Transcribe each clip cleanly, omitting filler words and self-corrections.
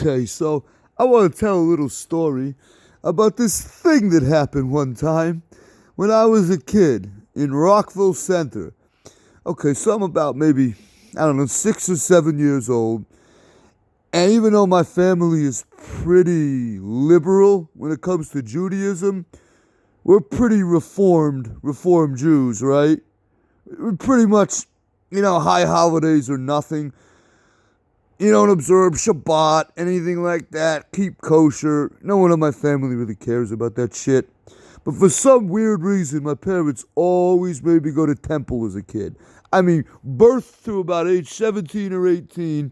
Okay, so I want to tell a little story about this thing that happened one time when I was a kid in Rockville Center. Okay, so I'm about maybe, I don't know, 6 or 7 years old. And even though my family is pretty liberal when it comes to Judaism, we're pretty reformed Jews, right? We pretty much, high holidays or nothing. You don't observe Shabbat, anything like that. Keep kosher. No one in my family really cares about that shit. But for some weird reason, my parents always made me go to temple as a kid. I mean, birth to about age 17 or 18,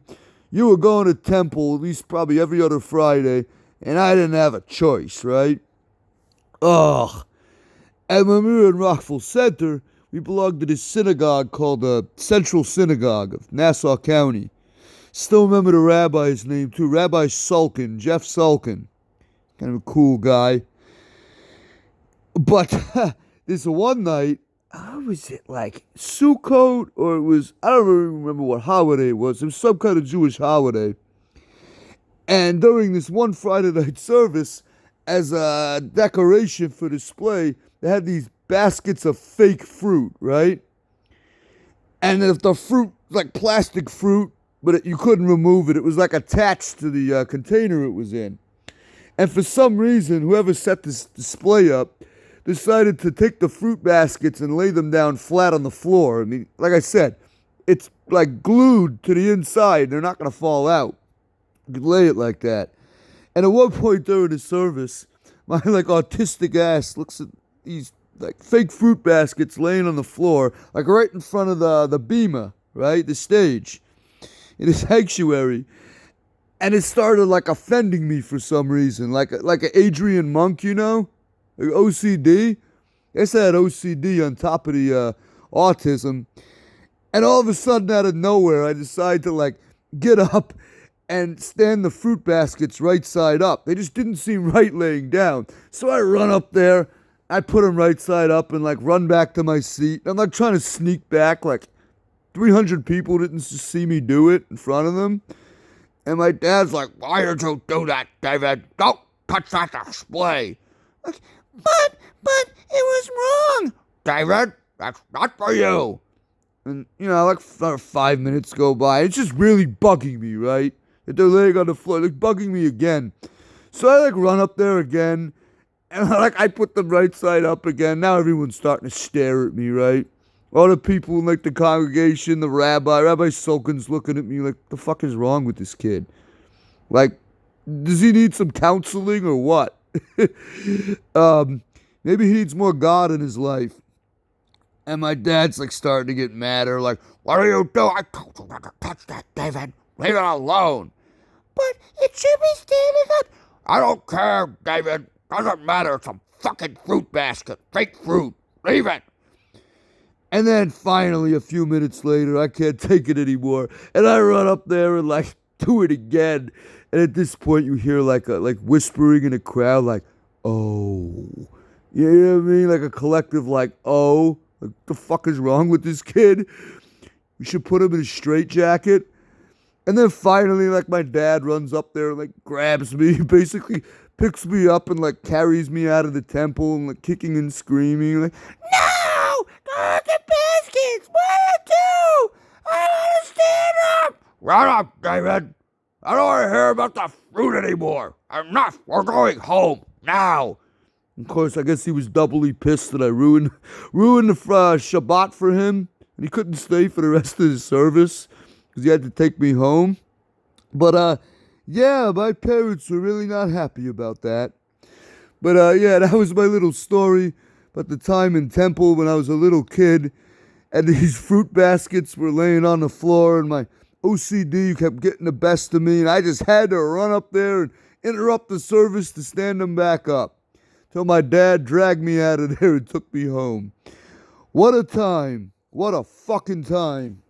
you were going to temple at least probably every other Friday, and I didn't have a choice, right? Ugh. And when we were in Rockville Center, we belonged to this synagogue called the Central Synagogue of Nassau County. Still remember the rabbi's name too, Rabbi Sulkin, Jeff Sulkin. Kind of a cool guy. But this one night, was it like Sukkot or it was, I don't really remember what holiday it was. It was some kind of Jewish holiday. And during this one Friday night service, as a decoration for display, they had these baskets of fake fruit, right? And if the fruit, like plastic fruit, but you couldn't remove it. It was like attached to the container it was in. And for some reason, whoever set this display up decided to take the fruit baskets and lay them down flat on the floor. I mean, like I said, it's like glued to the inside. They're not going to fall out. You could lay it like that. And at one point during the service, my like autistic ass looks at these like fake fruit baskets laying on the floor, like right in front of the bima, right? The stage. In the sanctuary, and it started like offending me for some reason, like an Adrian Monk, like OCD. I guess I had OCD on top of the autism, and all of a sudden, out of nowhere, I decided to like get up and stand the fruit baskets right side up. They just didn't seem right laying down, so I run up there, I put them right side up, and like run back to my seat. I'm like trying to sneak back, like 300 people didn't see me do it in front of them. And my dad's like, "Why did you do that, David? Don't touch that display." Like, but it was wrong. David, that's not for you. And, like 5 minutes go by. It's just really bugging me, right? That they're laying on the floor, like bugging me again. So I like run up there again. And like I put them right side up again. Now everyone's starting to stare at me, right? All the people in like the congregation, the Rabbi Sulkin's looking at me like, the fuck is wrong with this kid? Like, does he need some counseling or what? Maybe he needs more God in his life. And my dad's like starting to get madder, like, "What are you doing? I told you not to touch that, David. Leave it alone." "But it should be standing up." "I don't care, David. Doesn't matter. It's a fucking fruit basket. Fake fruit. Leave it." And then finally, a few minutes later, I can't take it anymore, and I run up there and like do it again. And at this point, you hear like whispering in a crowd, like, "Oh," you know what I mean? Like a collective, like, "Oh, like, the fuck is wrong with this kid? We should put him in a straitjacket." And then finally, like my dad runs up there and like grabs me, basically picks me up and like carries me out of the temple and like kicking and screaming, like, "No! God, the baskets! What do I do? I want to stand up!" "Run up, David! I don't want to hear about the fruit anymore. Enough! We're going home now." Of course, I guess he was doubly pissed that I ruined the Shabbat for him, and he couldn't stay for the rest of the service because he had to take me home. But yeah, my parents were really not happy about that. But yeah, that was my little story about the time in temple when I was a little kid, and these fruit baskets were laying on the floor, and my OCD kept getting the best of me, and I just had to run up there and interrupt the service to stand them back up. Till my dad dragged me out of there and took me home. What a time. What a fucking time.